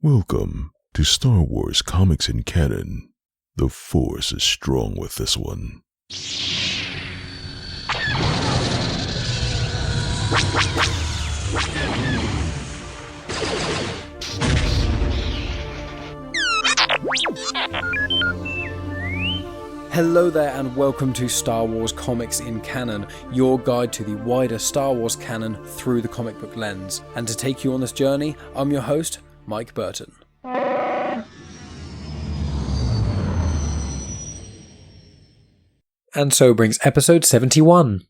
Welcome to Star Wars Comics and Canon. The Force is strong with this one. Hello there and welcome to Star Wars Comics in Canon, your guide to the wider Star Wars canon through the comic book lens. And to take you on this journey, I'm your host, Mike Burton. And so brings episode 71.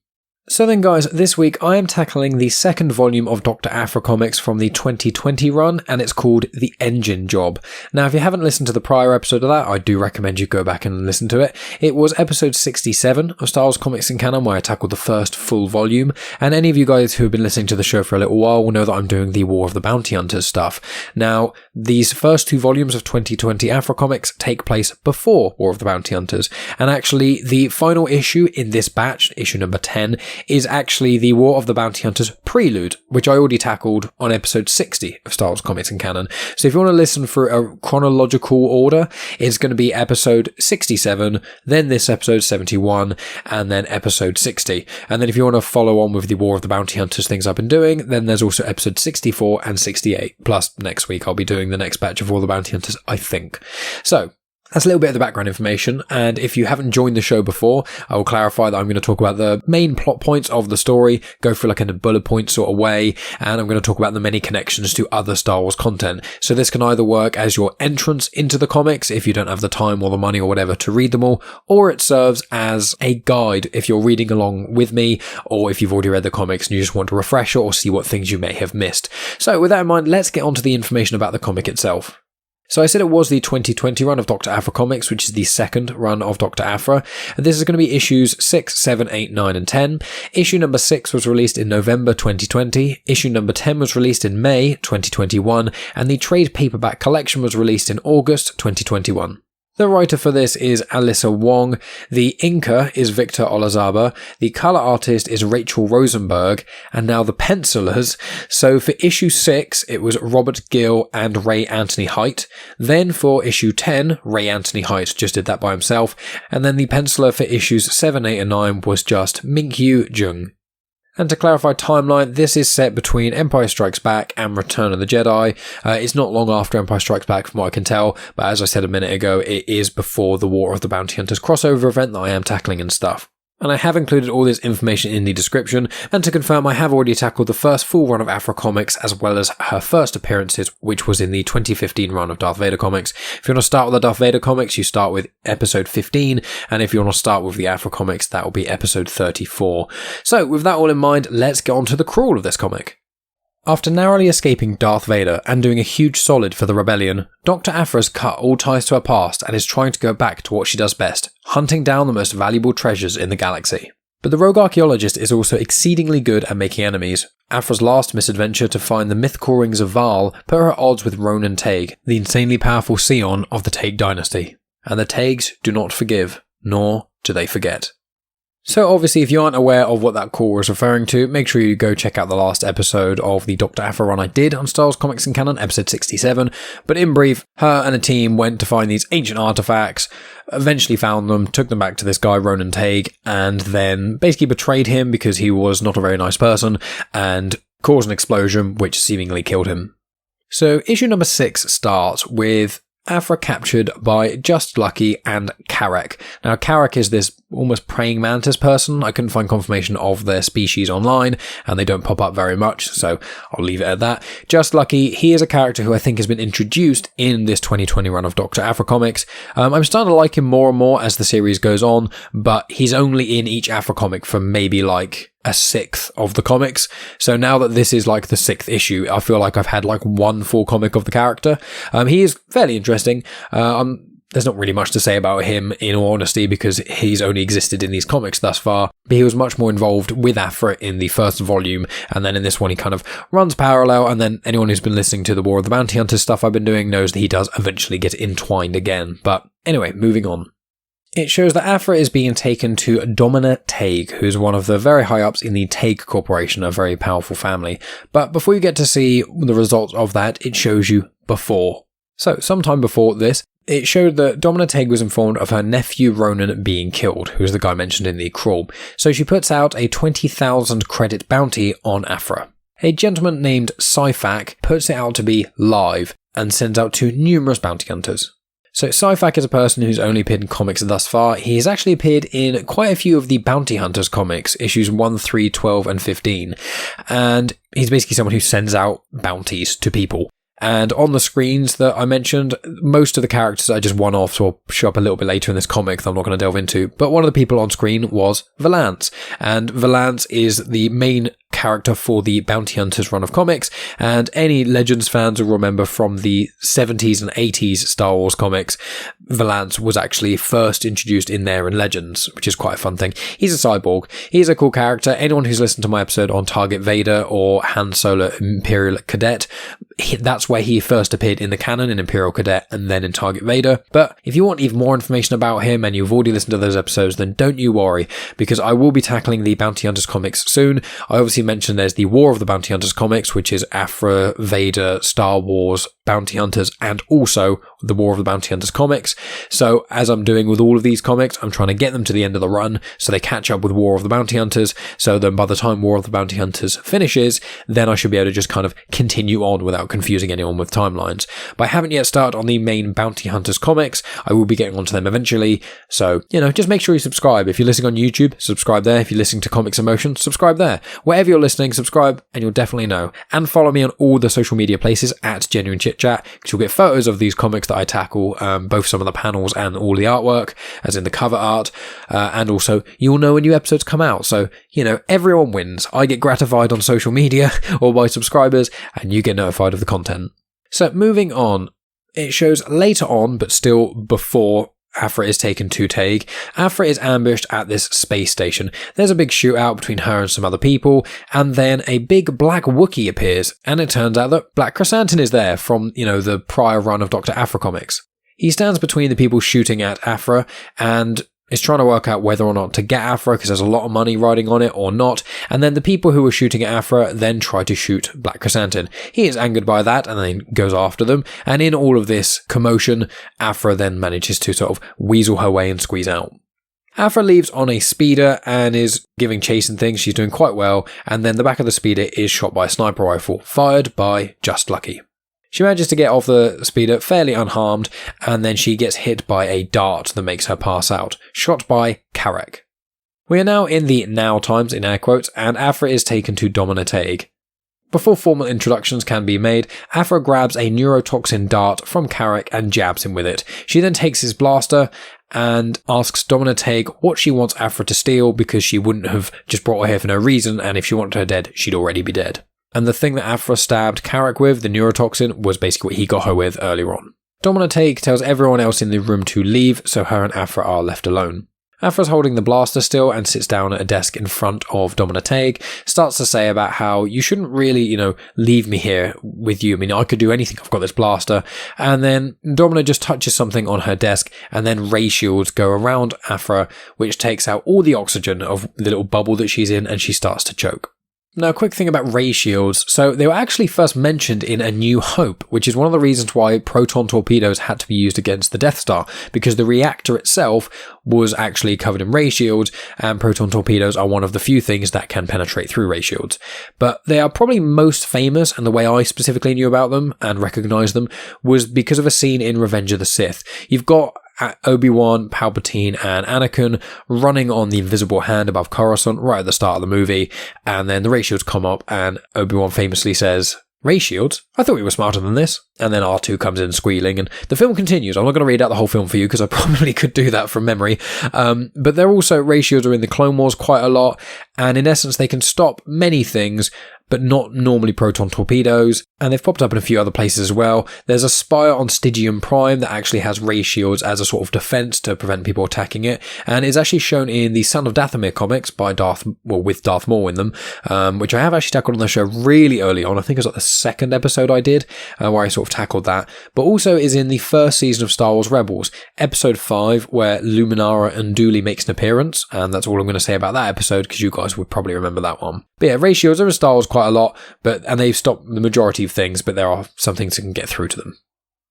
So then guys, this week I am tackling the second volume of Doctor Aphra comics from the 2020 run, and it's called The Engine Job. Now if you haven't listened to the prior episode of that, I do recommend you go back and listen to it. It was episode 67 of Star Wars Comics in Canon where I tackled the first full volume, and any of you guys who have been listening to the show for a little while will know that I'm doing the War of the Bounty Hunters stuff. Now, these first two volumes of 2020 Aphra comics take place before War of the Bounty Hunters, and actually the final issue in this batch, issue number 10, is actually the War of the Bounty Hunters prelude, which I already tackled on episode 60 of Star Wars Comics in Canon. So if you want to listen through a chronological order, it's going to be episode 67, then this episode 71, and then episode 60. And then if you want to follow on with the War of the Bounty Hunters things I've been doing, then there's also episode 64 and 68. Plus, next week I'll be doing the next batch of War of the Bounty Hunters, I think. So, that's a little bit of the background information, and if you haven't joined the show before, I will clarify that I'm going to talk about the main plot points of the story, go through like in a bullet point sort of way, and I'm going to talk about the many connections to other Star Wars content. So this can either work as your entrance into the comics if you don't have the time or the money or whatever to read them all, or it serves as a guide if you're reading along with me, or if you've already read the comics and you just want a refresher or see what things you may have missed. So with that in mind, let's get on to the information about the comic itself. So I said it was the 2020 run of Doctor Aphra comics, which is the second run of Doctor Aphra, and this is going to be issues 6, 7, 8, 9 and 10. Issue number 6 was released in November 2020, issue number 10 was released in May 2021, and the trade paperback collection was released in August 2021. The writer for this is Alyssa Wong, the inker is Victor Olazaba, the colour artist is Rachelle Rosenberg, and now the pencilers. So for issue 6, it was Robert Gill and Ray-Anthony Height. Then for issue 10, Ray-Anthony Height just did that by himself. And then the penciler for issues 7, 8 and 9 was just Minkyu Jung. And to clarify timeline, this is set between Empire Strikes Back and Return of the Jedi. It's not long after Empire Strikes Back from what I can tell, but as I said a minute ago, it is before the War of the Bounty Hunters crossover event that I am tackling and stuff. And I have included all this information in the description, and to confirm I have already tackled the first full run of Aphra comics as well as her first appearances, which was in the 2015 run of Darth Vader comics. If you want to start with the Darth Vader comics, you start with episode 15, and if you want to start with the Aphra comics, that will be episode 34. So with that all in mind, let's get on to the crawl of this comic. After narrowly escaping Darth Vader and doing a huge solid for the rebellion, Dr. Aphra's cut all ties to her past and is trying to go back to what she does best, hunting down the most valuable treasures in the galaxy. But the rogue archaeologist is also exceedingly good at making enemies. Aphra's last misadventure to find the mythical rings of Val put her at odds with Ronan Tague, the insanely powerful scion of the Tague dynasty. And the Tagues do not forgive, nor do they forget. So obviously if you aren't aware of what that call was referring to, make sure you go check out the last episode of the Doctor Aphra run I did on Star Wars Comics in Canon, episode 67. But in brief, her and a team went to find these ancient artifacts, eventually found them, took them back to this guy Ronan Tague, and then basically betrayed him because he was not a very nice person, and caused an explosion which seemingly killed him. So issue number 6 starts with Aphra captured by Just Lucky and Carrack. Now Carrack is this almost praying mantis person. I couldn't find confirmation of their species online, and they don't pop up very much, so I'll leave it at that. Just Lucky, he is a character who I think has been introduced in this 2020 run of Doctor Aphra comics. I'm starting to like him more and more as the series goes on, but he's only in each Aphra comic for maybe like a 6th of the comics. So now that this is like the 6th issue, I feel like I've had like one full comic of the character. He is fairly interesting. There's not really much to say about him in all honesty because he's only existed in these comics thus far, but he was much more involved with Aphra in the first volume, and then in this one he kind of runs parallel, and then anyone who's been listening to the War of the Bounty Hunters stuff I've been doing knows that he does eventually get entwined again. But anyway, moving on. It shows that Aphra is being taken to Domina Tague, who's one of the very high-ups in the Tague Corporation, a very powerful family. But before you get to see the results of that, it shows you before. So, sometime before this, it showed that Domina Teig was informed of her nephew Ronan being killed, who's the guy mentioned in the crawl. So she puts out a 20,000 credit bounty on Aphra. A gentleman named Syphac puts it out to be live and sends out to numerous bounty hunters. So Syphac is a person who's only appeared in comics thus far. He has actually appeared in quite a few of the Bounty Hunters comics, issues 1, 3, 12 and 15. And he's basically someone who sends out bounties to people. And on the screens that I mentioned, most of the characters are just one-offs or show up a little bit later in this comic that I'm not going to delve into. But one of the people on screen was Valance. And Valance is the main character for the Bounty Hunters run of comics, and any Legends fans will remember from the 70s and 80s Star Wars comics, Valance was actually first introduced in there in Legends, which is quite a fun thing. He's a cyborg. He's a cool character. Anyone who's listened to my episode on Target Vader or Han Solo Imperial Cadet, that's where he first appeared in the canon, in Imperial Cadet and then in Target Vader. But if you want even more information about him and you've already listened to those episodes, then don't you worry, because I will be tackling the Bounty Hunters comics soon. I obviously mentioned there's the War of the Bounty Hunters comics, which is Aphra, Vader, Star Wars, Bounty Hunters, and also the War of the Bounty Hunters comics. So as I'm doing with all of these comics, I'm trying to get them to the end of the run so they catch up with War of the Bounty Hunters, so then by the time War of the Bounty Hunters finishes, then I should be able to just kind of continue on without confusing anyone with timelines. But I haven't yet started on the main Bounty Hunters comics. I will be getting onto them eventually, so, just make sure you subscribe. If you're listening on YouTube, subscribe there. If you're listening to Comics in Motion, subscribe there. Wherever you're listening, subscribe and you'll definitely know. And follow me on all the social media places at Genuine Chit-Chat, because you'll get photos of these comics that I tackle, both some of the panels and all the artwork, as in the cover art, and also you'll know when new episodes come out. So, everyone wins. I get gratified on social media or by subscribers, and you get notified of the content. So moving on, it shows later on, but still before Aphra is taken to Teig. Aphra is ambushed at this space station. There's a big shootout between her and some other people, and then a big black Wookiee appears, and it turns out that Black Chrysanthemum is there from, the prior run of Doctor Aphra comics. He stands between the people shooting at Aphra and is trying to work out whether or not to get Aphra, because there's a lot of money riding on it or not, and then the people who are shooting at Aphra then try to shoot Black Chrysanthemum. He is angered by that and then goes after them, and in all of this commotion, Aphra then manages to sort of weasel her way and squeeze out. Aphra leaves on a speeder and is giving chase and things. She's doing quite well, and then the back of the speeder is shot by a sniper rifle, fired by Just Lucky. She manages to get off the speeder fairly unharmed, and then she gets hit by a dart that makes her pass out, shot by Carrack. We are now in the now times, in air quotes, and Aphra is taken to Domina Teig. Before formal introductions can be made, Aphra grabs a neurotoxin dart from Carrack and jabs him with it. She then takes his blaster and asks Domina Teig what she wants Aphra to steal, because she wouldn't have just brought her here for no reason, and if she wanted her dead, she'd already be dead. And the thing that Aphra stabbed Carrack with, the neurotoxin, was basically what he got her with earlier on. Domina Teig tells everyone else in the room to leave, so her and Aphra are left alone. Aphra's holding the blaster still and sits down at a desk in front of Domina Teig, starts to say about how you shouldn't really, leave me here with you. I mean, I could do anything, I've got this blaster. And then Domina just touches something on her desk, and then ray shields go around Aphra, which takes out all the oxygen of the little bubble that she's in, and she starts to choke. Now, a quick thing about ray shields. So they were actually first mentioned in A New Hope, which is one of the reasons why proton torpedoes had to be used against the Death Star, because the reactor itself was actually covered in ray shields, and proton torpedoes are one of the few things that can penetrate through ray shields. But they are probably most famous, and the way I specifically knew about them and recognized them was because of a scene in Revenge of the Sith. You've got Obi-Wan, Palpatine and Anakin running on the invisible hand above Coruscant right at the start of the movie, and then the ray shields come up and Obi-Wan famously says, "Ray shields? I thought we were smarter than this." And then R2 comes in squealing, and the film continues. I'm not going to read out the whole film for you because I probably could do that from memory. But they're also, ray shields are in the Clone Wars quite a lot, and in essence they can stop many things, but not normally proton torpedoes, and they've popped up in a few other places as well. There's a spire on Stygian Prime that actually has ray shields as a sort of defense to prevent people attacking it, and it's actually shown in the Son of Dathomir comics by with Darth Maul in them, which I have actually tackled on the show really early on. I think it was like the second episode I did, where I sort of tackled that, but also is in the first season of Star Wars Rebels, episode 5, where Luminara Unduli makes an appearance, and that's all I'm going to say about that episode, because you guys would probably remember that one. But yeah, ray shields are in Star Wars quite quite a lot, and they've stopped the majority of things, but there are some things that can get through to them.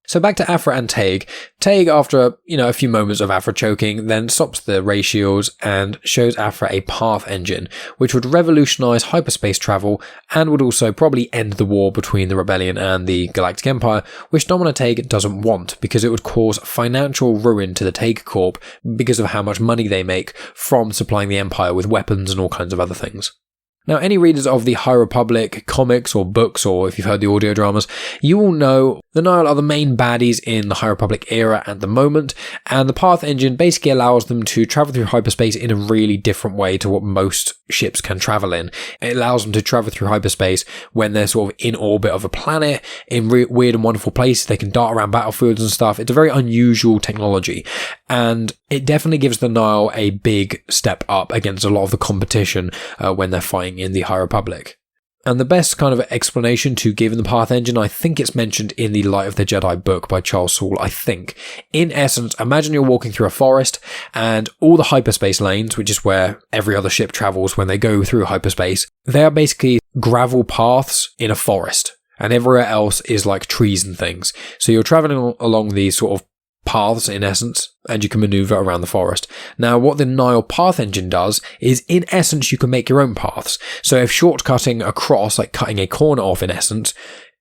So back to Aphra and Taig. Taig, after a few moments of Aphra choking, then stops the ray shields and shows Aphra a path engine, which would revolutionize hyperspace travel and would also probably end the war between the Rebellion and the Galactic Empire, which Domina Taig doesn't want because it would cause financial ruin to the Taig Corp because of how much money they make from supplying the Empire with weapons and all kinds of other things. Now, any readers of the High Republic comics or books, or if you've heard the audio dramas, you will know the Nihil are the main baddies in the High Republic era at the moment, and the Path Engine basically allows them to travel through hyperspace in a really different way to what most ships can travel in. It allows them to travel through hyperspace when they're sort of in orbit of a planet, in weird and wonderful places. They can dart around battlefields and stuff. It's a very unusual technology, and it definitely gives the Nihil a big step up against a lot of the competition when they're fighting in the High Republic. And the best kind of explanation to give in the Path Engine, I think it's mentioned in the Light of the Jedi book by Charles Soule, I think. In essence, imagine you're walking through a forest and all the hyperspace lanes, which is where every other ship travels when they go through hyperspace, they are basically gravel paths in a forest. And everywhere else is like trees and things. So you're traveling along these sort of paths in essence, and you can maneuver around the forest. Now, what the Nihil Path Engine does is, in essence, you can make your own paths. So if shortcutting across, like cutting a corner off in essence,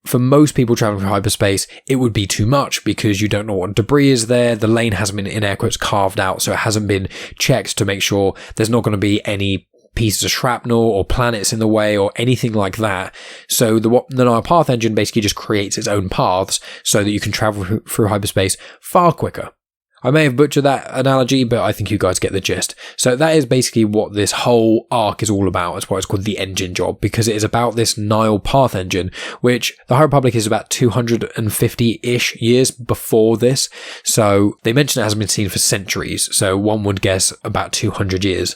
for most people traveling through hyperspace, it would be too much because you don't know what debris is there. The lane hasn't been, in air quotes, carved out, so it hasn't been checked to make sure there's not going to be any pieces of shrapnel or planets in the way or anything like that. So the Nihil Path Engine basically just creates its own paths so that you can travel through hyperspace far quicker. I may have butchered that analogy, but I think you guys get the gist. So that is basically what this whole arc is all about. That's why it's called the Engine Job, because it is about this Nihil Path Engine, which the High Republic is about 250-ish years before this. So they mention it hasn't been seen for centuries, so one would guess about 200 years.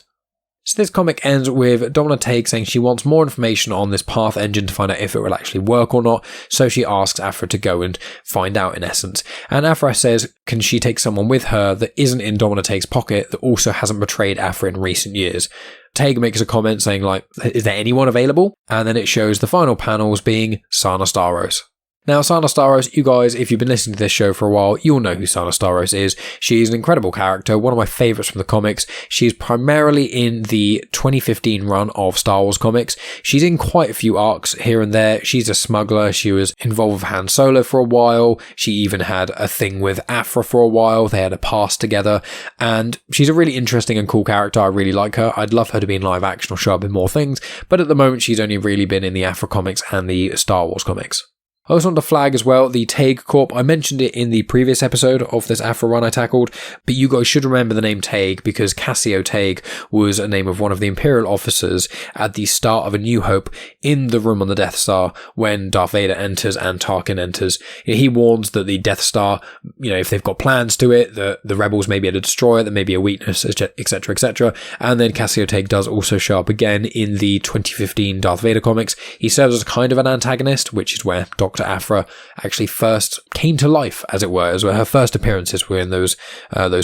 So this comic ends with Domina Taig saying she wants more information on this Path Engine to find out if it will actually work or not, so she asks Aphra to go and find out in essence. And Aphra says, can she take someone with her that isn't in Domina Taig's pocket that also hasn't betrayed Aphra in recent years? Taig makes a comment saying like, is there anyone available? And then it shows the final panels being Sana Starros. Now, Sana Starros, you guys, if you've been listening to this show for a while, you'll know who Sana Starros is. She's an incredible character, one of my favourites from the comics. She's primarily in the 2015 run of Star Wars comics. She's in quite a few arcs here and there. She's a smuggler. She was involved with Han Solo for a while. She even had a thing with Aphra for a while. They had a past together. And she's a really interesting and cool character. I really like her. I'd love her to be in live action or show up in more things. But at the moment, she's only really been in the Aphra comics and the Star Wars comics. I also want to flag as well the Taig Corp. I mentioned it in the previous episode of this Aphra run I tackled, but you guys should remember the name Taig because Cassio Taig was a name of one of the Imperial officers at the start of A New Hope in the room on the Death Star when Darth Vader enters and Tarkin enters. He warns that the Death Star, if they've got plans to it, the rebels may be able to destroy it, there may be a weakness, etc., etc. And then Cassio Taig does also show up again in the 2015 Darth Vader comics. He serves as kind of an antagonist, which is where Doctor Aphra actually first came to life, as it were, as where her first appearances were in those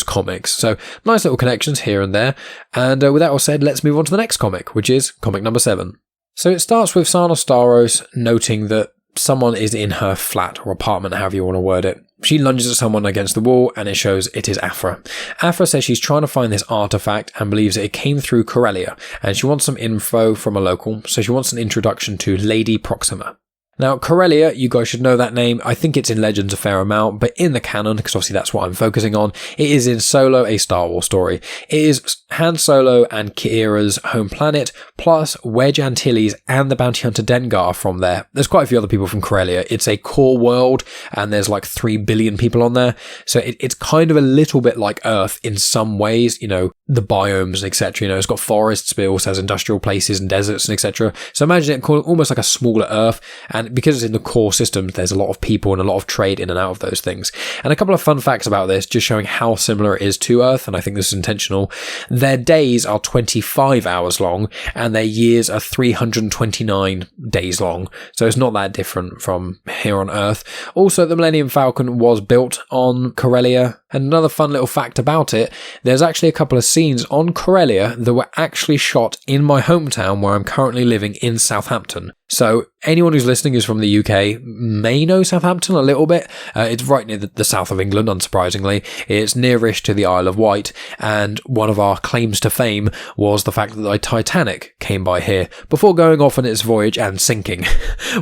comics. So nice little connections here and there. And with that all said, let's move on to the next comic, which is comic number 7. So it starts with Sana Starros noting that someone is in her flat or apartment, however you want to word it. She lunges at someone against the wall and it shows it is Aphra. Aphra says she's trying to find this artifact and believes that it came through Corellia, and she wants some info from a local, so she wants an introduction to Lady Proxima. Now, Corellia, you guys should know that name. I think it's in Legends a fair amount, but in the canon, because obviously that's what I'm focusing on, it is in Solo, a Star Wars story. It is Han Solo and Kira's home planet, plus Wedge Antilles and the bounty hunter Dengar from there. There's quite a few other people from Corellia. It's a core world, and there's like 3 billion people on there. So it's kind of a little bit like Earth in some ways, the biomes, etc. It's got forests, but it also has industrial places and deserts and etc. So imagine it almost like a smaller Earth, and because it's in the core systems, there's a lot of people and a lot of trade in and out of those things. And a couple of fun facts about this, just showing how similar it is to Earth, and I think this is intentional. Their days are 25 hours long, and their years are 329 days long. So it's not that different from here on Earth. Also, the Millennium Falcon was built on Corellia. And another fun little fact about it, there's actually a couple of scenes on Corellia that were actually shot in my hometown where I'm currently living in Southampton. So anyone who's listening who's from the UK may know Southampton a little bit. It's right near the south of England, unsurprisingly. It's nearish to the Isle of Wight, and one of our claims to fame was the fact that the Titanic came by here before going off on its voyage and sinking,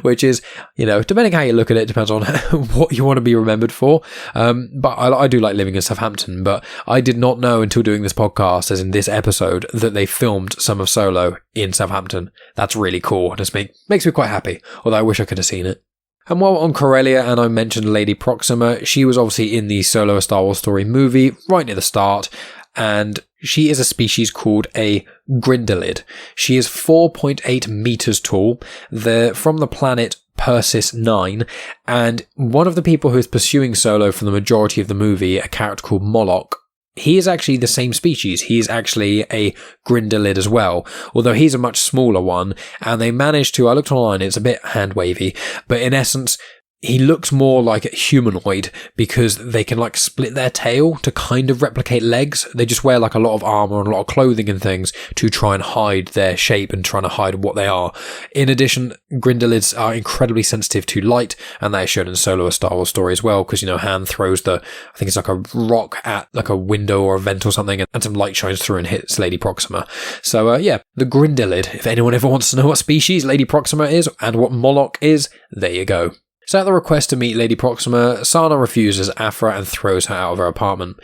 which is, depending how you look at it, depends on what you want to be remembered for. But I do like living in Southampton, but I did not know until doing this podcast, as in this episode, that they filmed some of Solo in Southampton. That's really cool. It just makes me quite happy, although I wish I could have seen it. And while on Corellia, and I mentioned Lady Proxima, she was obviously in the Solo A Star Wars Story movie right near the start, and she is a species called a Grindelid. She is 4.8 meters tall. They're from the planet Persis 9, and one of the people who is pursuing Solo for the majority of the movie, a character called Moloch, he is actually the same species. He is actually a Grindelid as well, although he's a much smaller one, and they managed to, I looked online, it's a bit hand-wavy, but in essence, he looks more like a humanoid because they can split their tail to kind of replicate legs. They just wear a lot of armor and a lot of clothing and things to try and hide their shape and trying to hide what they are. In addition, Grindelids are incredibly sensitive to light, and that is shown in Solo A Star Wars Story as well, because Han throws I think it's a rock at a window or a vent or something, and some light shines through and hits Lady Proxima. So the Grindelid, if anyone ever wants to know what species Lady Proxima is and what Moloch is, there you go. So at the request to meet Lady Proxima, Sana refuses Aphra and throws her out of her apartment.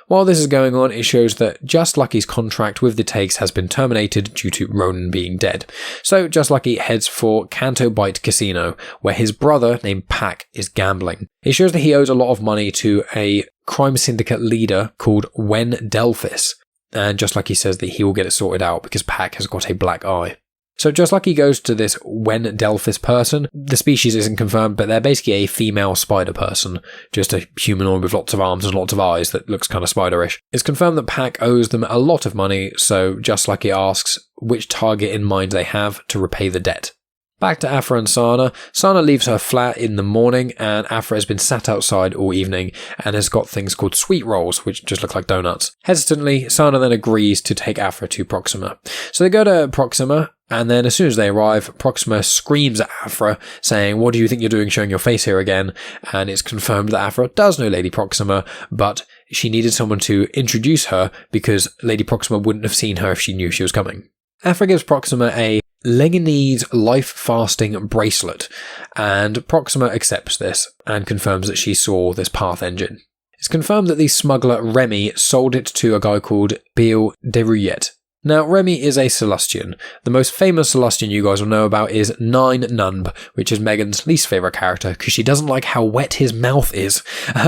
While this is going on, it shows that Just Lucky's contract with the Takes has been terminated due to Ronan being dead. So Just Lucky heads for Canto Bight Casino, where his brother, named Pac, is gambling. It shows that he owes a lot of money to a crime syndicate leader called Wen Delphis, and Just Lucky says that he will get it sorted out because Pac has got a black eye. So Just Lucky goes to this Wen Delphis person. The species isn't confirmed, but they're basically a female spider person, just a humanoid with lots of arms and lots of eyes that looks kind of spiderish. It's confirmed that Pac owes them a lot of money, so Just Lucky asks which target in mind they have to repay the debt. Back to Aphra and Sana. Sana leaves her flat in the morning, and Aphra has been sat outside all evening and has got things called sweet rolls, which just look like donuts. Hesitantly, Sana then agrees to take Aphra to Proxima. So they go to Proxima, and then as soon as they arrive, Proxima screams at Aphra, saying, "What do you think you're doing showing your face here again?" And it's confirmed that Aphra does know Lady Proxima, but she needed someone to introduce her because Lady Proxima wouldn't have seen her if she knew she was coming. Aphra gives Proxima a Leganese life-fasting bracelet, and Proxima accepts this and confirms that she saw this path engine. It's confirmed that the smuggler Remy sold it to a guy called Beal Deruyet. Now, Remy is a Celestian. The most famous Celestian you guys will know about is Nine Nunb, which is Megan's least favourite character because she doesn't like how wet his mouth is.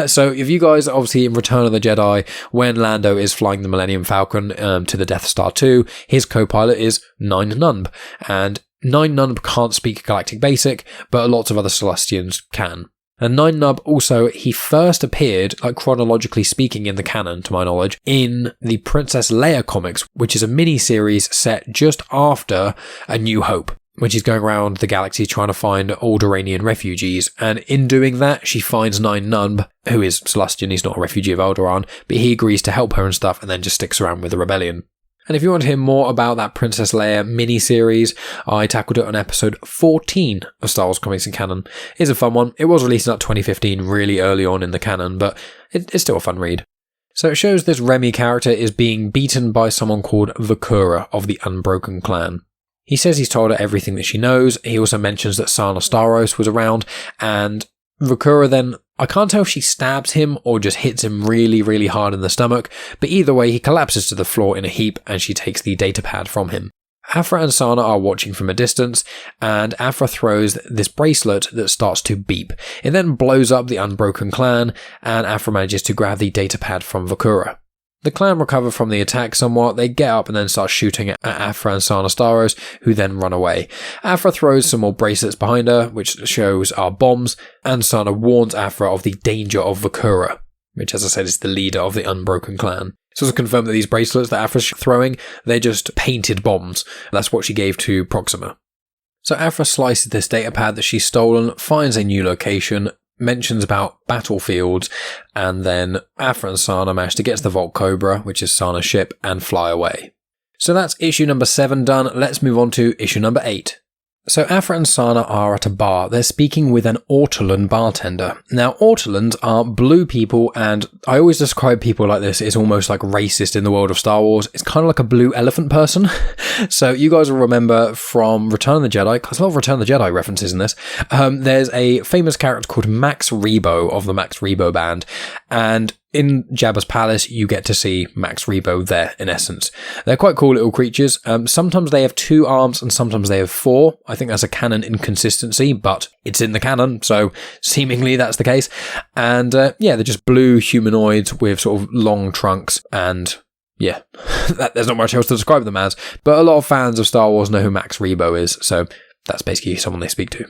So if you guys, obviously in Return of the Jedi, when Lando is flying the Millennium Falcon to the Death Star 2, his co-pilot is Nine Nunb. And Nine Nunb can't speak Galactic Basic, but lots of other Celestians can. And Nine Nunb also, he first appeared, chronologically speaking in the canon, to my knowledge, in the Princess Leia comics, which is a mini-series set just after A New Hope, when she's going around the galaxy trying to find Alderaanian refugees. And in doing that, she finds Nine Nunb, who is Celestian, he's not a refugee of Alderaan, but he agrees to help her and stuff, and then just sticks around with the rebellion. And if you want to hear more about that Princess Leia mini-series, I tackled it on episode 14 of Star Wars Comics in Canon. It's a fun one. It was released in 2015, really early on in the canon, but it's still a fun read. So it shows this Remy character is being beaten by someone called Vukorah of the Unbroken Clan. He says he's told her everything that she knows. He also mentions that Sana Starros was around, and Vukorah then, I can't tell if she stabs him or just hits him really, really hard in the stomach, but either way he collapses to the floor in a heap and she takes the datapad from him. Aphra and Sana are watching from a distance, and Aphra throws this bracelet that starts to beep. It then blows up the Unbroken Clan, and Aphra manages to grab the datapad from Vukorah. The clan recover from the attack somewhat, they get up and then start shooting at Aphra and Sana Starros, who then run away. Aphra throws some more bracelets behind her, which shows are bombs, and Sana warns Aphra of the danger of Vukorah, which, as I said, is the leader of the Unbroken Clan. It's also confirmed that these bracelets that Aphra's throwing, they're just painted bombs. That's what she gave to Proxima. So Aphra slices this datapad that she's stolen, finds a new location, mentions about battlefields, and then Aphra and Sana manage to get to the Vault Cobra, which is Sana's ship, and fly away. So that's issue number 7 done. Let's move on to issue number 8. So Aphra and Sana are at a bar. They're speaking with an ortolan bartender. Now, ortolans are blue people, and I always describe people like this as almost like racist in the world of Star Wars. It's kind of like a blue elephant person. So you guys will remember from Return of the Jedi, because a lot of Return of the Jedi references in this, there's a famous character called Max Rebo of the Max Rebo band, and in Jabba's palace, you get to see Max Rebo there, in essence. They're quite cool little creatures. Sometimes they have 2 arms and sometimes they have 4. I think that's a canon inconsistency, but it's in the canon, so seemingly that's the case. And they're just blue humanoids with sort of long trunks, and yeah, there's not much else to describe them as. But a lot of fans of Star Wars know who Max Rebo is, so that's basically someone they speak to.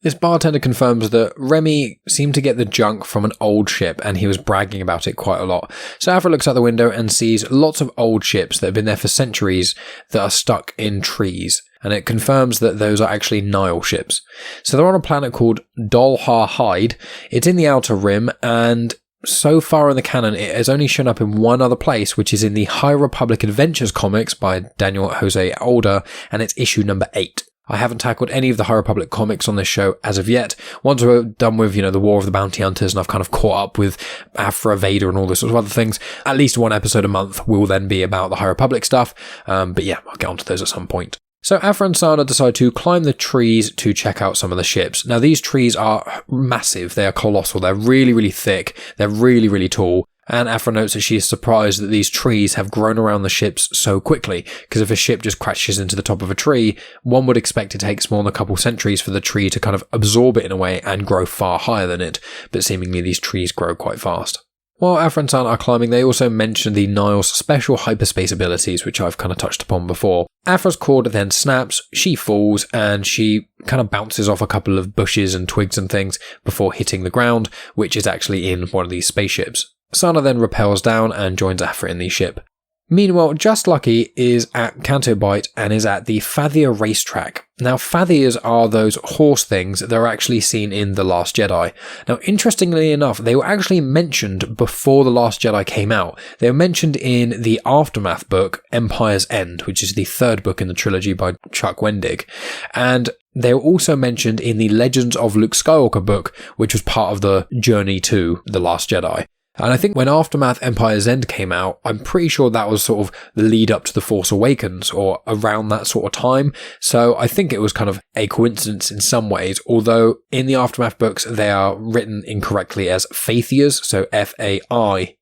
This bartender confirms that Remy seemed to get the junk from an old ship, and he was bragging about it quite a lot. So Aphra looks out the window and sees lots of old ships that have been there for centuries that are stuck in trees, and it confirms that those are actually Nihil ships. So they're on a planet called Dolhar Hyde. It's in the Outer Rim, and so far in the canon, it has only shown up in one other place, which is in the High Republic Adventures comics by Daniel Jose Older, and it's issue number 8. I haven't tackled any of the High Republic comics on this show as of yet. Once we're done with, the War of the Bounty Hunters, and I've kind of caught up with Aphra, Vader, and all this sort of other things, at least one episode a month will then be about the High Republic stuff. But yeah, I'll get onto those at some point. So Aphra and Sana decide to climb the trees to check out some of the ships. Now, these trees are massive. They are colossal. They're really, really thick. They're really, really tall. And Aphra notes that she is surprised that these trees have grown around the ships so quickly, because if a ship just crashes into the top of a tree, one would expect it takes more than a couple centuries for the tree to kind of absorb it in a way and grow far higher than it, but seemingly these trees grow quite fast. While Aphra and Sana are climbing, they also mention the Nihil's special hyperspace abilities, which I've kind of touched upon before. Aphra's cord then snaps, she falls, and she kind of bounces off a couple of bushes and twigs and things before hitting the ground, which is actually in one of these spaceships. Sana then rappels down and joins Aphra in the ship. Meanwhile, Just Lucky is at Canto Bight and is at the Fathia racetrack. Now, Fathias are those horse things that are actually seen in The Last Jedi. Now, interestingly enough, they were actually mentioned before The Last Jedi came out. They were mentioned in the Aftermath book, Empire's End, which is the 3rd book in the trilogy by Chuck Wendig. And they were also mentioned in the Legends of Luke Skywalker book, which was part of the Journey to The Last Jedi. And I think when Aftermath Empire's End came out, I'm pretty sure that was sort of the lead up to The Force Awakens, or around that sort of time. So I think it was kind of a coincidence in some ways, although in the Aftermath books, they are written incorrectly as Fathiers, so F-A-I-T-H-I-E-R-S,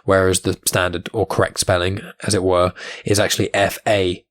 whereas the standard or correct spelling, as it were, is actually F-A-T-H-I-E-R-S.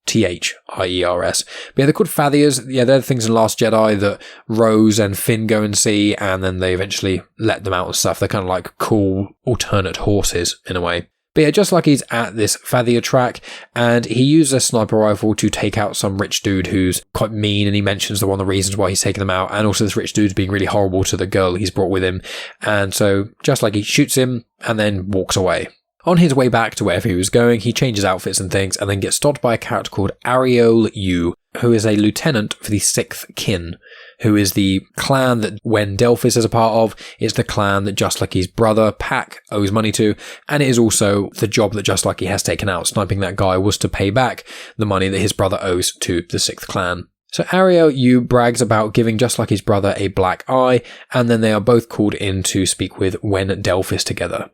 But yeah, they're called Fathiers. Yeah, they're the things in Last Jedi that Rose and Finn go and see, and then they eventually let them out and stuff. They're kind of like cool alternate horses in a way. But yeah, Just Lucky's at this Fathia track, and he uses a sniper rifle to take out some rich dude who's quite mean, and he mentions one of the reasons why he's taking them out, and also this rich dude's being really horrible to the girl he's brought with him. And so Just Lucky shoots him and then walks away. On his way back to wherever he was going, he changes outfits and things, and then gets stopped by a character called Ariole Yu, who is a lieutenant for the 6th Kin, who is the clan that Wen Delphis is a part of. It's the clan that Just Lucky's brother, Pac, owes money to, and it is also the job that Just Lucky has taken out. Sniping that guy was to pay back the money that his brother owes to the 6th clan. So Arielle Yu brags about giving Just Lucky's brother a black eye, and then they are both called in to speak with Wen Delphis together.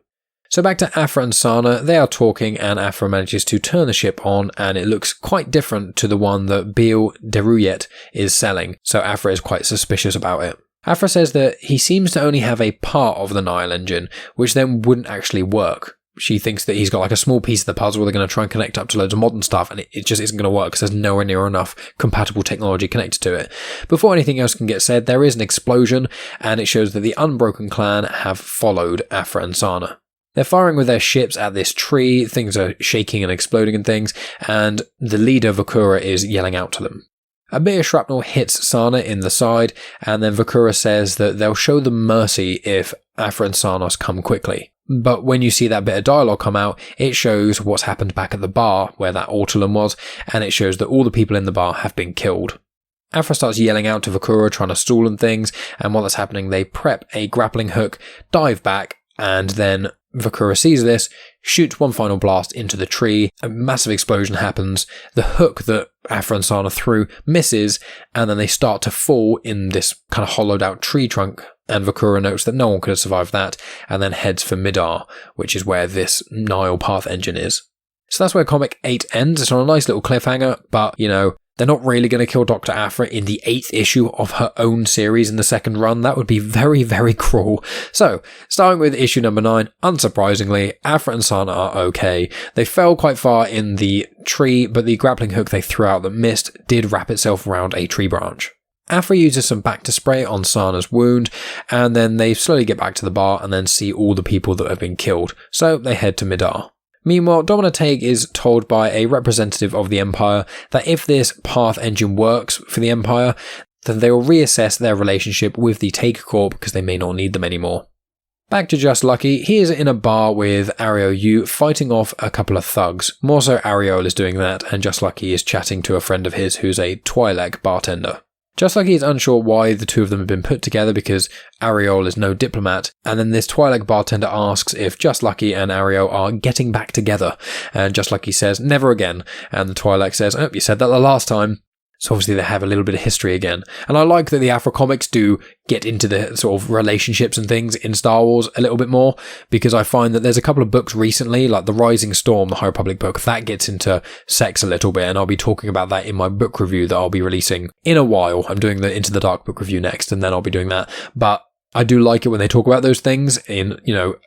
So back to Aphra and Sana, they are talking, and Aphra manages to turn the ship on, and it looks quite different to the one that Beale Deruyet is selling, so Aphra is quite suspicious about it. Aphra says that he seems to only have a part of the Nihil engine, which then wouldn't actually work. She thinks that he's got like a small piece of the puzzle they're going to try and connect up to loads of modern stuff, and it just isn't going to work because there's nowhere near enough compatible technology connected to it. Before anything else can get said, there is an explosion, and it shows that the Unbroken Clan have followed Aphra and Sana. They're firing with their ships at this tree, things are shaking and exploding and things, and the leader, Vukorah, is yelling out to them. A bit of shrapnel hits Sana in the side, and then Vukorah says that they'll show them mercy if Aphra and Sana come quickly. But when you see that bit of dialogue come out, it shows what's happened back at the bar where that ortolan was, and it shows that all the people in the bar have been killed. Aphra starts yelling out to Vukorah, trying to stall and things, and while that's happening, they prep a grappling hook, dive back, and then Vukorah sees this, shoots one final blast into the tree, a massive explosion happens, the hook that Aphra and Sana threw misses, and then they start to fall in this kind of hollowed out tree trunk, and Vukorah notes that no one could have survived that, and then heads for Midar, which is where this Nihil path engine is. So that's where comic 8 ends. It's on a nice little cliffhanger, but, they're not really going to kill Doctor Aphra in the 8th issue of her own series in the second run. That would be very, very cruel. So, starting with issue number 9, unsurprisingly, Aphra and Sana are okay. They fell quite far in the tree, but the grappling hook they threw out that missed did wrap itself around a tree branch. Aphra uses some Bacta spray on Sana's wound, and then they slowly get back to the bar and then see all the people that have been killed. So, they head to Midar. Meanwhile, Domina Teig is told by a representative of the Empire that if this path engine works for the Empire, then they will reassess their relationship with the Teig Corps because they may not need them anymore. Back to Just Lucky, he is in a bar with Ariel Yu fighting off a couple of thugs. More so Ariel is doing that, and Just Lucky is chatting to a friend of his who's a Twi'lek bartender. Just Lucky is unsure why the two of them have been put together because Ariel is no diplomat, and then this Twi'lek bartender asks if Just Lucky and Ariel are getting back together, and Just Lucky says, never again, and the Twi'lek says, oh, you said that the last time. So obviously they have a little bit of history again. And I like that the Aphra comics do get into the sort of relationships and things in Star Wars a little bit more, because I find that there's a couple of books recently, like The Rising Storm, the High Republic book, that gets into sex a little bit, and I'll be talking about that in my book review that I'll be releasing in a while. I'm doing the Into the Dark book review next, and then I'll be doing that. But I do like it when they talk about those things in,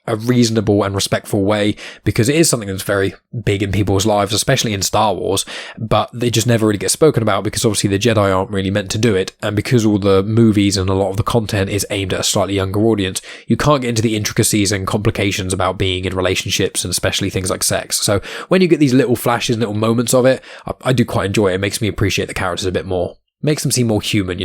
a reasonable and respectful way, because it is something that's very big in people's lives, especially in Star Wars, but they just never really get spoken about because obviously the Jedi aren't really meant to do it, and because all the movies and a lot of the content is aimed at a slightly younger audience, you can't get into the intricacies and complications about being in relationships and especially things like sex. So when you get these little flashes, little moments of it, I do quite enjoy it. It makes me appreciate the characters a bit more. Makes them seem more human,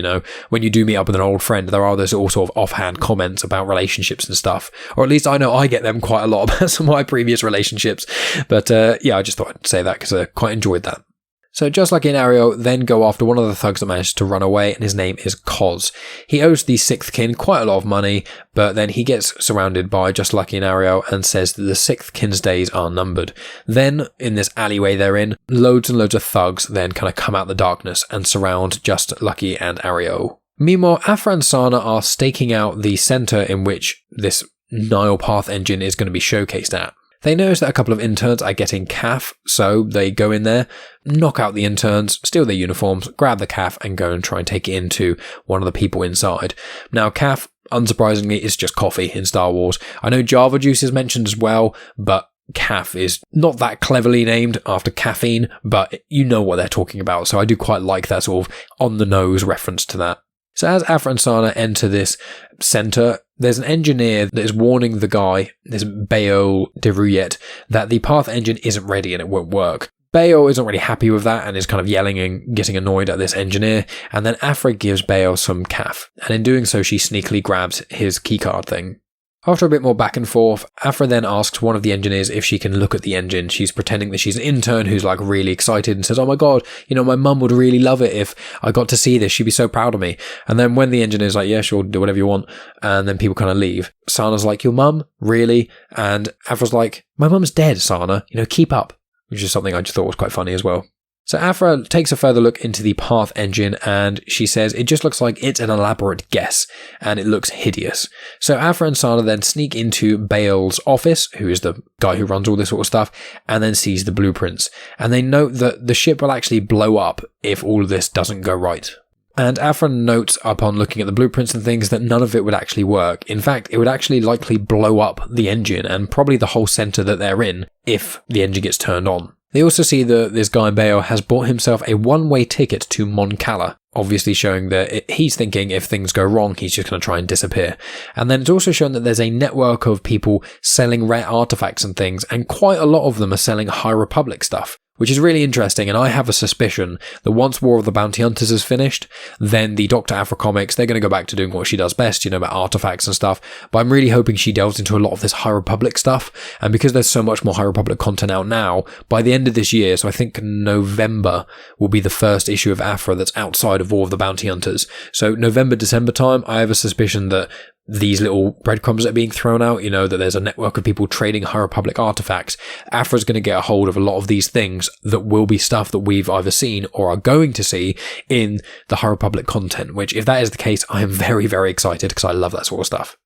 When you do meet up with an old friend, there are those all sort of offhand comments about relationships and stuff. Or at least I know I get them quite a lot about some of my previous relationships. But I just thought I'd say that because I quite enjoyed that. So Just Lucky and Ariel then go after one of the thugs that managed to run away, and his name is Koz. He owes the Sixth Kin quite a lot of money, but then he gets surrounded by Just Lucky and Ariel and says that the Sixth Kin's days are numbered. Then, in this alleyway they're in, loads and loads of thugs then kind of come out the darkness and surround Just Lucky and Ariel. Meanwhile, Aphra and Sana are staking out the centre in which this Nihil Path engine is going to be showcased at. They notice that a couple of interns are getting CAF, so they go in there, knock out the interns, steal their uniforms, grab the CAF, and go and try and take it into one of the people inside. Now, CAF, unsurprisingly, is just coffee in Star Wars. I know Java Juice is mentioned as well, but CAF is not that cleverly named after caffeine, but you know what they're talking about, so I do quite like that sort of on-the-nose reference to that. So as Aphra and Sana enter this centre, there's an engineer that is warning the guy, this Bayo Deruyet, that the path engine isn't ready and it won't work. Bayo isn't really happy with that and is kind of yelling and getting annoyed at this engineer, and then Aphra gives Bayo some CAF, and in doing so she sneakily grabs his keycard thing. After a bit more back and forth, Aphra then asks one of the engineers if she can look at the engine. She's pretending that she's an intern who's like really excited and says, oh my god, my mum would really love it if I got to see this. She'd be so proud of me. And then when the engineer's like, yeah, sure, do whatever you want, and then people kind of leave, Sana's like, your mum? Really? And Aphra's like, my mum's dead, Sana. Keep up. Which is something I just thought was quite funny as well. So Aphra takes a further look into the path engine and she says it just looks like it's an elaborate guess and it looks hideous. So Aphra and Sana then sneak into Bale's office, who is the guy who runs all this sort of stuff, and then sees the blueprints. And they note that the ship will actually blow up if all of this doesn't go right. And Aphra notes upon looking at the blueprints and things that none of it would actually work. In fact, it would actually likely blow up the engine and probably the whole centre that they're in if the engine gets turned on. They also see that this guy Bayo has bought himself a one-way ticket to Mon Cala, obviously showing that he's thinking if things go wrong, he's just going to try and disappear. And then it's also shown that there's a network of people selling rare artifacts and things, and quite a lot of them are selling High Republic stuff, which is really interesting, and I have a suspicion that once War of the Bounty Hunters is finished, then the Doctor Aphra comics, they're going to go back to doing what she does best, about artifacts and stuff, but I'm really hoping she delves into a lot of this High Republic stuff, and because there's so much more High Republic content out now, by the end of this year, so I think November will be the first issue of Aphra that's outside of War of the Bounty Hunters, so November, December time, I have a suspicion that these little breadcrumbs that are being thrown out, that there's a network of people trading High Republic artifacts. Aphra's going to get a hold of a lot of these things that will be stuff that we've either seen or are going to see in the High Republic content, which if that is the case, I am very, very excited because I love that sort of stuff.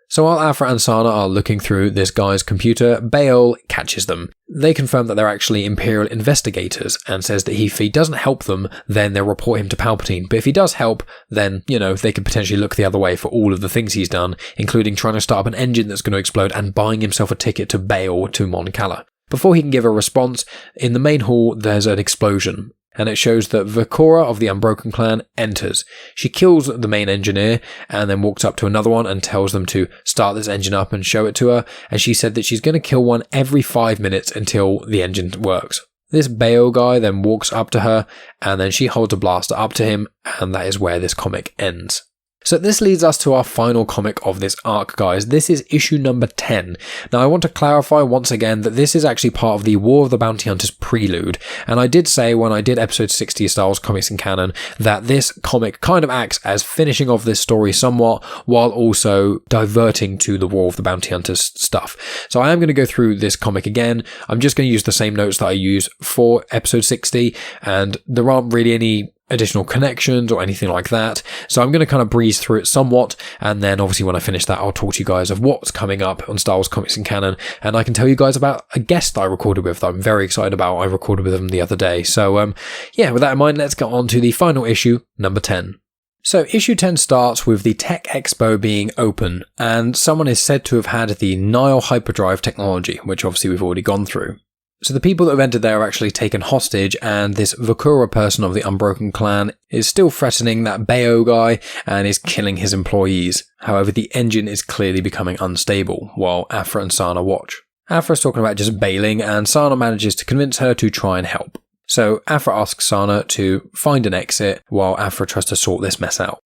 So while Aphra and Sana are looking through this guy's computer, Bail catches them. They confirm that they're actually Imperial investigators and says that if he doesn't help them, then they'll report him to Palpatine. But if he does help, then, they could potentially look the other way for all of the things he's done, including trying to start up an engine that's going to explode and buying himself a ticket to Bail to Mon Cala. Before he can give a response, in the main hall there's an explosion. And it shows that Vukorah of the Unbroken Clan enters. She kills the main engineer and then walks up to another one and tells them to start this engine up and show it to her. And she said that she's going to kill one every 5 minutes until the engine works. This Bail guy then walks up to her and then she holds a blaster up to him, and that is where this comic ends. So this leads us to our final comic of this arc, guys. This is issue number 10. Now, I want to clarify once again that this is actually part of the War of the Bounty Hunters prelude. And I did say when I did episode 60 of Star Wars Comics in Canon that this comic kind of acts as finishing off this story somewhat while also diverting to the War of the Bounty Hunters stuff. So I am going to go through this comic again. I'm just going to use the same notes that I use for episode 60, and there aren't really any additional connections or anything like that. So I'm going to kind of breeze through it somewhat, and then obviously when I finish that, I'll talk to you guys of what's coming up on Star Wars Comics in Canon, and I can tell you guys about a guest I recorded with that I'm very excited about. I recorded with them the other day. So with that in mind, let's get on to the final issue, number 10. So issue 10 starts with the Tech Expo being open, and someone is said to have had the Nihil hyperdrive technology, which obviously we've already gone through. So the people that have entered there are actually taken hostage, and this Vukorah person of the Unbroken Clan is still threatening that Bayo guy and is killing his employees. However, the engine is clearly becoming unstable, while Aphra and Sana watch. Aphra's talking about just bailing, and Sana manages to convince her to try and help. So Aphra asks Sana to find an exit, while Aphra tries to sort this mess out.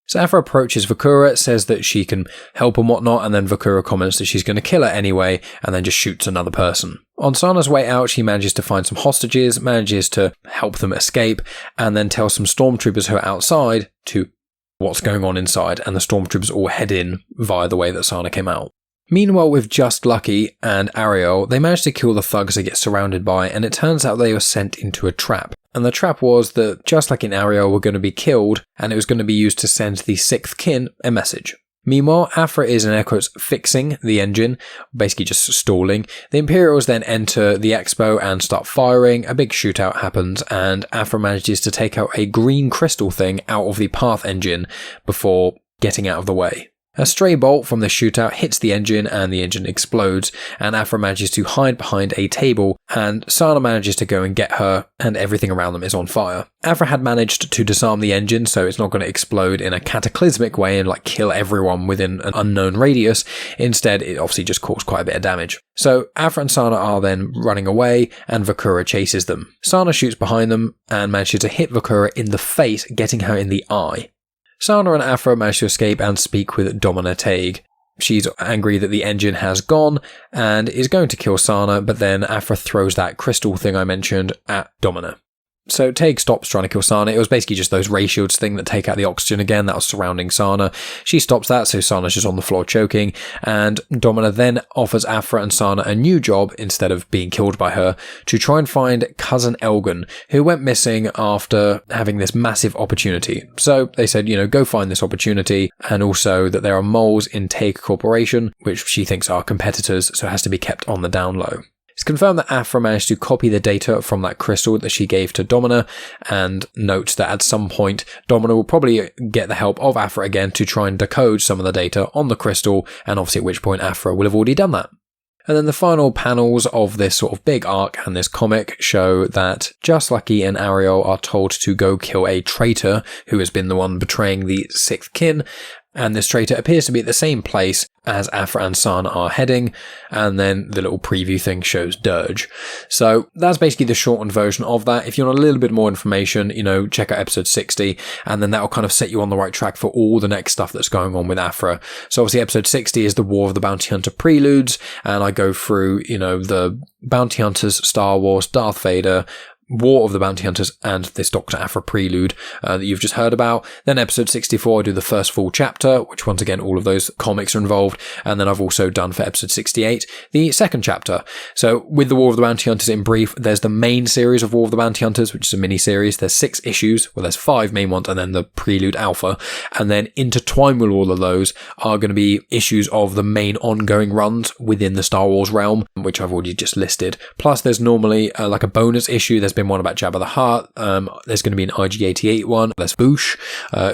So Aphra approaches Vukorah, says that she can help and whatnot, and then Vukorah comments that she's going to kill her anyway, and then just shoots another person. On Sana's way out, she manages to find some hostages, manages to help them escape, and then tells some stormtroopers who are outside to what's going on inside, and the stormtroopers all head in via the way that Sana came out. Meanwhile, with Just Lucky and Ariel, they manage to kill the thugs they get surrounded by, and it turns out they were sent into a trap. And the trap was that Just Lucky and Ariel were going to be killed, and it was going to be used to send the sixth kin a message. Meanwhile, Aphra is in air quotes fixing the engine, basically just stalling. The Imperials then enter the expo and start firing. A big shootout happens, and Aphra manages to take out a green crystal thing out of the Path engine before getting out of the way. A stray bolt from the shootout hits the engine and the engine explodes, and Aphra manages to hide behind a table, and Sana manages to go and get her, and everything around them is on fire. Aphra had managed to disarm the engine, so it's not going to explode in a cataclysmic way and kill everyone within an unknown radius. Instead, it obviously just caused quite a bit of damage. So Aphra and Sana are then running away, and Vukorah chases them. Sana shoots behind them and manages to hit Vukorah in the face, getting her in the eye. Sana and Aphra manage to escape and speak with Domina Taig. She's angry that the engine has gone and is going to kill Sana, but then Aphra throws that crystal thing I mentioned at Domina. So Taig stops trying to kill Sana. It was basically just those ray shields thing that take out the oxygen again that was surrounding Sana. She stops that, so Sana's just on the floor choking, and Domina then offers Aphra and Sana a new job instead of being killed by her, to try and find Cousin Elgin, who went missing after having this massive opportunity. So they said, go find this opportunity, and also that there are moles in Taig Corporation, which she thinks are competitors, so it has to be kept on the down low. It's confirmed that Aphra managed to copy the data from that crystal that she gave to Domina, and notes that at some point Domina will probably get the help of Aphra again to try and decode some of the data on the crystal, and obviously at which point Aphra will have already done that. And then the final panels of this sort of big arc and this comic show that Just Lucky and Ariel are told to go kill a traitor who has been the one betraying the sixth kin, and this traitor appears to be at the same place as Aphra and Sana are heading, and then the little preview thing shows Dirge. So that's basically the shortened version of that. If you want a little bit more information, check out episode 60, and then that'll kind of set you on the right track for all the next stuff that's going on with Aphra. So obviously episode 60 is the War of the Bounty Hunter preludes, and I go through, the Bounty Hunters, Star Wars, Darth Vader, War of the Bounty Hunters and this Doctor Aphra prelude that you've just heard about. Then episode 64, I do the first full chapter, which once again, all of those comics are involved. And then I've also done for episode 68, the second chapter. So with the War of the Bounty Hunters in brief, there's the main series of War of the Bounty Hunters, which is a mini-series. There's 6 issues, well, there's 5 main ones, and then the prelude alpha. And then intertwined with all of those are going to be issues of the main ongoing runs within the Star Wars realm, which I've already just listed. Plus, there's normally like a bonus issue. There's been one about Jabba the Hutt. There's going to be an IG-88 one. There's Boosh,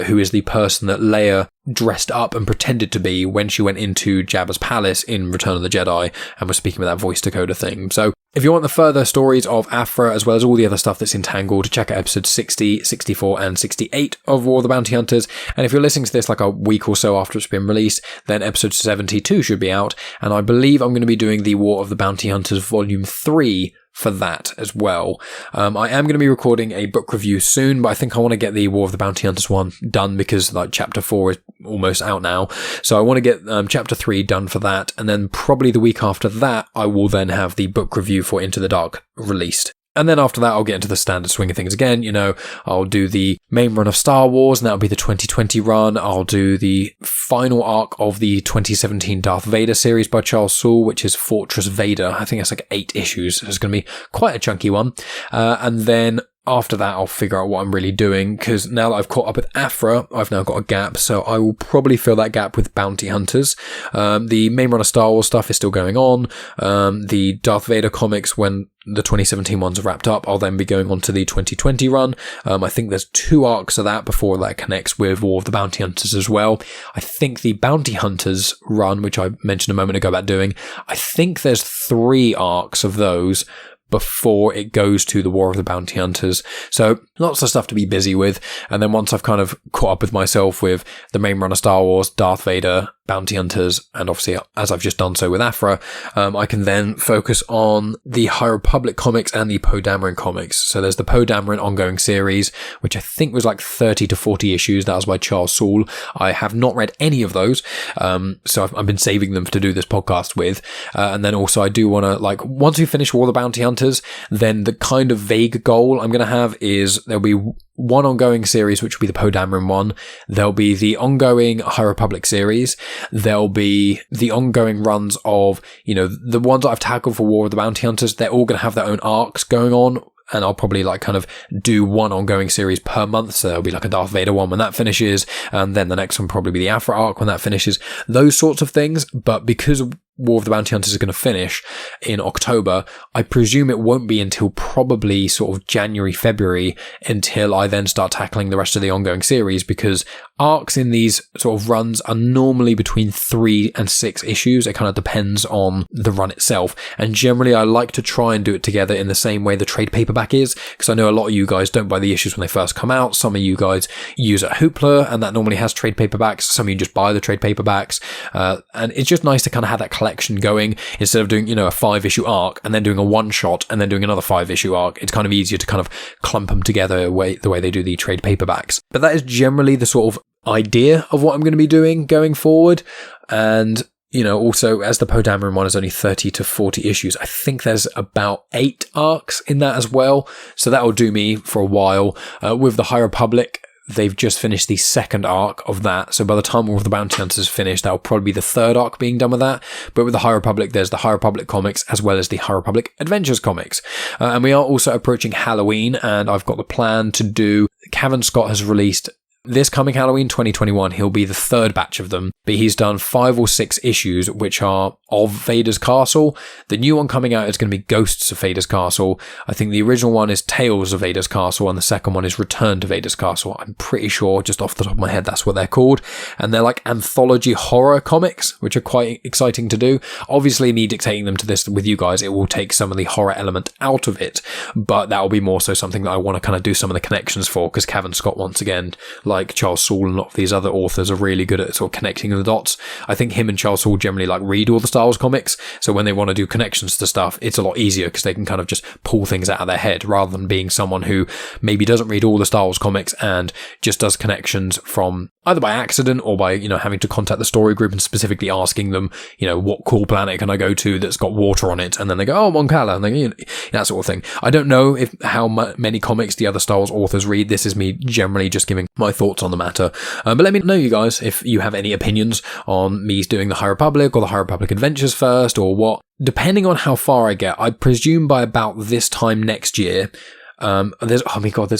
who is the person that Leia dressed up and pretended to be when she went into Jabba's palace in Return of the Jedi and was speaking with that voice decoder thing. So if you want the further stories of Aphra, as well as all the other stuff that's entangled, check out episodes 60, 64 and 68 of War of the Bounty Hunters. And if you're listening to this like a week or so after it's been released, then episode 72 should be out. And I believe I'm going to be doing the War of the Bounty Hunters Volume 3 for that as well. I am going to be recording a book review soon, but I think I want to get the War of the Bounty Hunters one done because like chapter 4 is almost out now. So I want to get chapter 3 done for that. And then probably the week after that, I will then have the book review for Into the Dark released. And then after that, I'll get into the standard swing of things again. You know, I'll do the main run of Star Wars, and that'll be the 2020 run. I'll do the final arc of the 2017 Darth Vader series by Charles Soule, which is Fortress Vader. I think it's like 8 issues. It's going to be quite a chunky one. And then after that, I'll figure out what I'm really doing, because now that I've caught up with Aphra, I've now got a gap, so I will probably fill that gap with Bounty Hunters. The main run of Star Wars stuff is still going on. The Darth Vader comics, when the 2017 ones are wrapped up, I'll then be going on to the 2020 run. I think there's 2 arcs of that before that connects with War of the Bounty Hunters as well. I think the Bounty Hunters run, which I mentioned a moment ago about doing, I think there's 3 arcs of those before it goes to the War of the Bounty Hunters. So lots of stuff to be busy with. And then once I've kind of caught up with myself with the main run of Star Wars, Darth Vader, Bounty Hunters, and obviously as I've just done so with Aphra, I can then focus on the High Republic comics and the Poe Dameron comics. So there's the Poe Dameron ongoing series, which I think was like 30 to 40 issues. That was by Charles Soule. I have not read any of those. So I've been saving them to do this podcast with. And then also I do want to, like, once we finish War of the Bounty Hunters, then the kind of vague goal I'm going to have is there'll be one ongoing series, which will be the Poe Dameron one. There'll be the ongoing High Republic series. There'll be the ongoing runs of, you know, the ones that I've tackled for War of the Bounty Hunters. They're all going to have their own arcs going on. And I'll probably like kind of do one ongoing series per month. So there'll be like a Darth Vader one when that finishes. And then the next one probably be the Aphra arc when that finishes. Those sorts of things. But because War of the Bounty Hunters is going to finish in October, I presume it won't be until probably sort of January, February until I then start tackling the rest of the ongoing series, because arcs in these sort of runs are normally between 3 and 6 issues. It kind of depends on the run itself. And generally I like to try and do it together in the same way the trade paperback is, because I know a lot of you guys don't buy the issues when they first come out. Some of you guys use a Hoopla, and that normally has trade paperbacks. Some of you just buy the trade paperbacks. And it's just nice to kind of have that collection going instead of doing, you know, a 5-issue arc and then doing a one shot and then doing another 5-issue arc. It's kind of easier to kind of clump them together the way they do the trade paperbacks. But that is generally the sort of idea of what I'm going to be doing going forward. And, you know, also as the Poe Dameron one is only 30 to 40 issues, I think there's about 8 arcs in that as well. So that will do me for a while. With the High Republic, they've just finished the 2nd arc of that. So by the time War of the Bounty Hunters is finished, that'll probably be the 3rd arc being done with that. But with the High Republic, there's the High Republic comics as well as the High Republic Adventures comics. And we are also approaching Halloween, and I've got the plan to do, Cavan Scott has released this coming Halloween 2021, he'll be the 3rd batch of them, but he's done 5 or 6 issues which are of Vader's Castle. The new one coming out is going to be Ghosts of Vader's Castle. I think the original one is Tales of Vader's Castle, and the second one is Return to Vader's Castle. I'm pretty sure, just off the top of my head, that's what they're called. And they're like anthology horror comics, which are quite exciting to do. Obviously, me dictating them to this with you guys, it will take some of the horror element out of it, but that will be more so something that I want to kind of do some of the connections for, because Cavan Scott, once again, like like Charles Soule and a lot of these other authors are really good at sort of connecting the dots. I think him and Charles Soule generally like read all the Star Wars comics, so when they want to do connections to stuff, it's a lot easier because they can kind of just pull things out of their head rather than being someone who maybe doesn't read all the Star Wars comics and just does connections from either by accident or by, having to contact the story group and specifically asking them, what cool planet can I go to that's got water on it? And then they go, oh, Mon Cala, and they, that sort of thing. I don't know how many comics the other Star Wars authors read. This is me generally just giving my thoughts on the matter. But let me know, you guys, if you have any opinions on me doing the High Republic or the High Republic Adventures first or what. Depending on how far I get, I presume by about this time next year, there's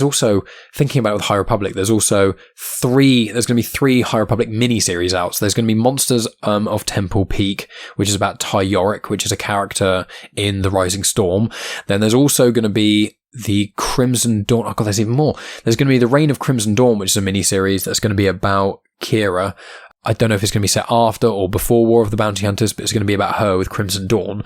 also, thinking about with High Republic, there's going to be 3 High Republic miniseries out. So there's going to be Monsters of Temple Peak, which is about Ty Yorick, which is a character in The Rising Storm. Then there's also going to be the Crimson Dawn. Oh god, there's even more. There's going to be The Reign of Crimson Dawn, which is a miniseries that's going to be about Kira. I don't know if it's going to be set after or before War of the Bounty Hunters, but it's going to be about her with Crimson Dawn.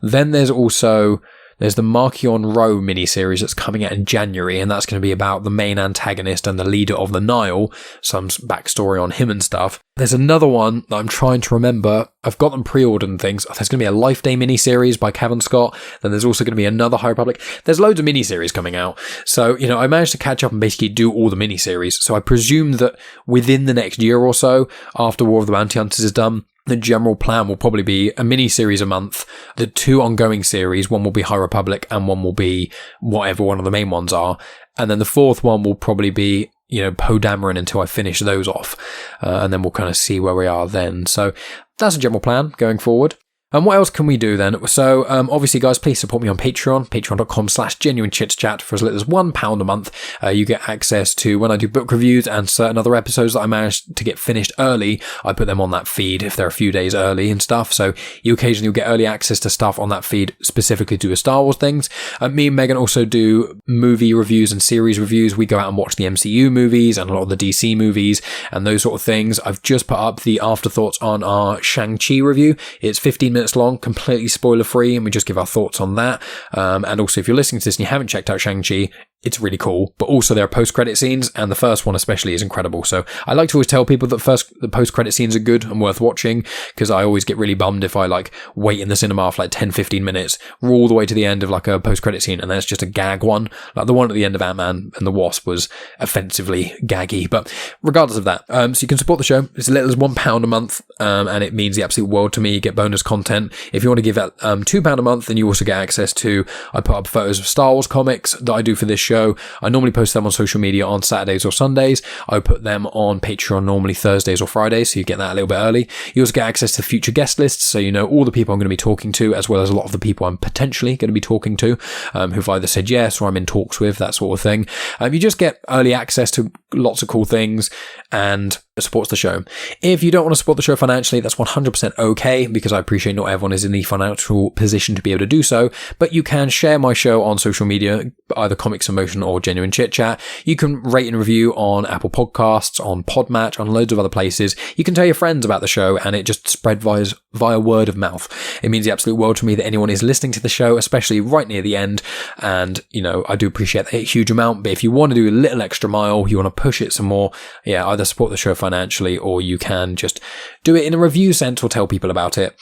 Then there's the Marchion Row miniseries that's coming out in January, and that's going to be about the main antagonist and the leader of the Nile, some backstory on him and stuff. There's another one that I'm trying to remember. I've got them pre-ordered and things. There's going to be a Life Day miniseries by Cavan Scott. Then there's also going to be another High Republic. There's loads of miniseries coming out. So, I managed to catch up and basically do all the miniseries. So I presume that within the next year or so, after War of the Bounty Hunters is done, the general plan will probably be a mini-series a month, the 2 ongoing series, one will be High Republic and one will be whatever one of the main ones are. And then the 4th one will probably be, Poe Dameron until I finish those off. And then we'll kind of see where we are then. So that's a general plan going forward. And what else can we do then? So, obviously, guys, please support me on Patreon, patreon.com/genuine Chit-Chat. For as little as £1 a month, you get access to when I do book reviews and certain other episodes that I managed to get finished early. I put them on that feed if they're a few days early and stuff. So you occasionally will get early access to stuff on that feed specifically to Star Wars things. Me and Megan also do movie reviews and series reviews. We go out and watch the MCU movies and a lot of the DC movies and those sort of things. I've just put up the afterthoughts on our Shang-Chi review. It's 15 minutes long, completely spoiler free, and we just give our thoughts on that. And also, if you're listening to this and you haven't checked out Shang-Chi, it's really cool. But also there are post-credit scenes, and the first one especially is incredible. So I like to always tell people that the post-credit scenes are good and worth watching, because I always get really bummed if I wait in the cinema for 10-15 minutes, roll all the way to the end of a post-credit scene, and then it's just a gag one. Like the one at the end of Ant-Man and the Wasp was offensively gaggy. But regardless of that, so you can support the show. It's as little as £1 a month, and it means the absolute world to me. You get bonus content. If you want to give that £2 a month, then you also get access to, I put up photos of Star Wars comics that I do for this show. I normally post them on social media on Saturdays or Sundays. I put them on Patreon normally Thursdays or Fridays, so you get that a little bit early. You also get access to future guest lists, so you know all the people I'm going to be talking to, as well as a lot of the people I'm potentially going to be talking to, who've either said yes or I'm in talks with, that sort of thing. You just get early access to lots of cool things, and it supports the show. If you don't want to support the show financially, that's 100% okay, because I appreciate not everyone is in the financial position to be able to do so, but you can share my show on social media, either Comics in Motion or Genuine Chit-Chat. You can rate and review on Apple Podcasts, on Podmatch, on loads of other places. You can tell your friends about the show, and it just spread via word of mouth. It means the absolute world to me that anyone is listening to the show, especially right near the end, and, I do appreciate that a huge amount, but if you want to do a little extra mile, you want to push it some more, either support the show financially, or you can just do it in a review sense or tell people about it.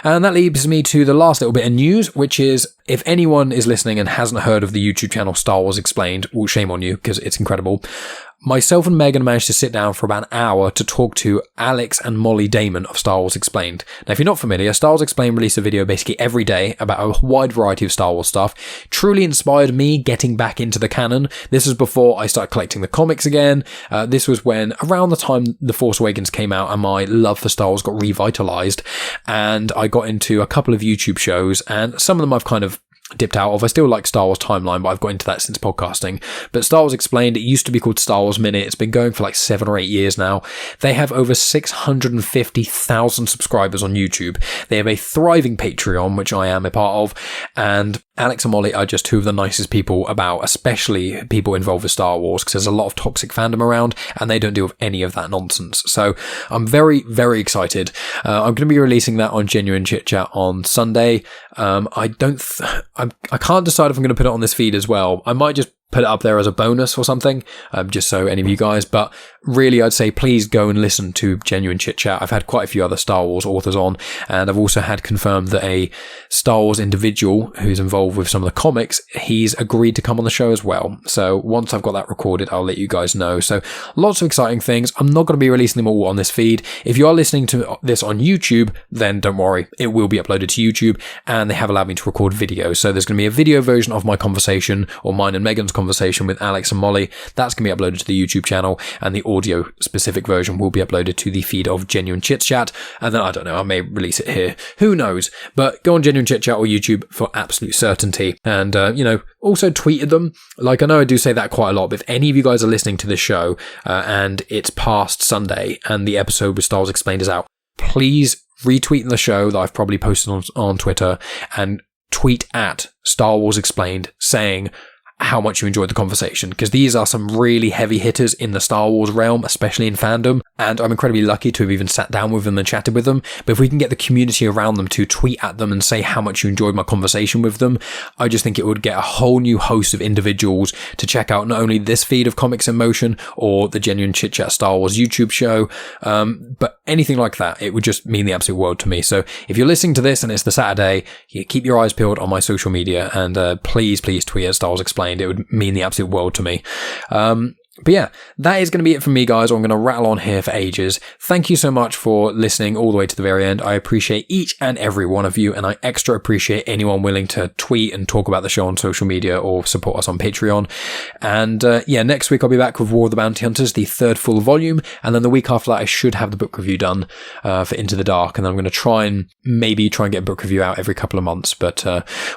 And that leads me to the last little bit of news, which is, if anyone is listening and hasn't heard of the YouTube channel Star Wars Explained, well, shame on you, because it's incredible. Myself and Megan managed to sit down for about an hour to talk to Alex and Molly Damon of Star Wars Explained. Now, if you're not familiar, Star Wars Explained release a video basically every day about a wide variety of Star Wars stuff. Truly inspired me getting back into the canon. This was before I started collecting the comics again. This was when, around the time The Force Awakens came out, and my love for Star Wars got revitalized, and I got into a couple of YouTube shows, and some of them I've kind of dipped out of. I still like Star Wars Timeline, but I've got into that since podcasting. But Star Wars Explained, it used to be called Star Wars Minute. It's been going for 7 or 8 years now. They have over 650,000 subscribers on YouTube. They have a thriving Patreon, which I am a part of, and Alex and Molly are just 2 of the nicest people about, especially people involved with Star Wars, because there's a lot of toxic fandom around, and they don't deal with any of that nonsense. So I'm very, very excited. I'm going to be releasing that on Genuine Chit-Chat on Sunday. I can't decide if I'm going to put it on this feed as well. I might just put it up there as a bonus or something, just so any of you guys, but really, I'd say please go and listen to Genuine Chit-Chat. I've had quite a few other Star Wars authors on, and I've also had confirmed that a Star Wars individual who's involved with some of the comics, he's agreed to come on the show as well. So once I've got that recorded, I'll let you guys know. So lots of exciting things. I'm not going to be releasing them all on this feed. If you are listening to this on YouTube, then don't worry, it will be uploaded to YouTube, and they have allowed me to record video. So there's going to be a video version of my conversation, or mine and Megan's conversation with Alex and Molly. That's going to be uploaded to the YouTube channel, and the audio specific version will be uploaded to the feed of Genuine Chit-Chat. And then I don't know, I may release it here. Who knows? But go on Genuine Chit-Chat or YouTube for absolute certainty. And, also tweeted them. Like, I know I do say that quite a lot, but if any of you guys are listening to this show and it's past Sunday and the episode with Star Wars Explained is out, please retweet the show that I've probably posted on Twitter and tweet at Star Wars Explained saying how much you enjoyed the conversation, because these are some really heavy hitters in the Star Wars realm, especially in fandom, and I'm incredibly lucky to have even sat down with them and chatted with them. But if we can get the community around them to tweet at them and say how much you enjoyed my conversation with them, I just think it would get a whole new host of individuals to check out not only this feed of Comics in Motion or the Genuine Chit-Chat Star Wars YouTube show, but anything like that. It would just mean the absolute world to me. So if you're listening to this and it's the Saturday, keep your eyes peeled on my social media, and please tweet at Star Wars Explained. It would mean the absolute world to me. But yeah, that is going to be it from me, guys. I'm going to rattle on here for ages. Thank you so much for listening all the way to the very end. I appreciate each and every one of you, and I extra appreciate anyone willing to tweet and talk about the show on social media or support us on Patreon. And next week I'll be back with War of the Bounty Hunters, the third full volume, and then the week after that I should have the book review done for Into the Dark, and then I'm going to try and get a book review out every couple of months, but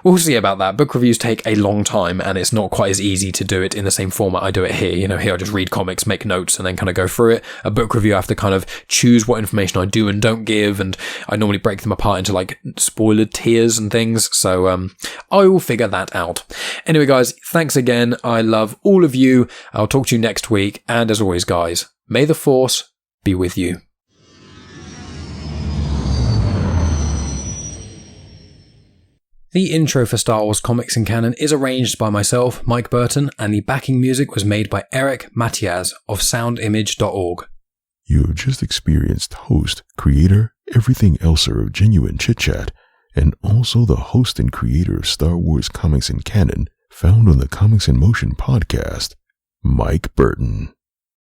we'll see about that. Book reviews take a long time, and it's not quite as easy to do it in the same format I do it here. Here I just read comics, make notes, and then kind of go through it. A book review I have to kind of choose what information I do and don't give, and I normally break them apart into like spoiler tiers and things, so I will figure that out. Anyway, guys, thanks again. I love all of you. I'll talk to you next week, and as always, guys, may the Force be with you. The intro for Star Wars Comics in Canon is arranged by myself, Mike Burton, and the backing music was made by Eric Matias of soundimage.org. You have just experienced host, creator, everything elser of Genuine Chit-Chat, and also the host and creator of Star Wars Comics in Canon, found on the Comics in Motion podcast, Mike Burton.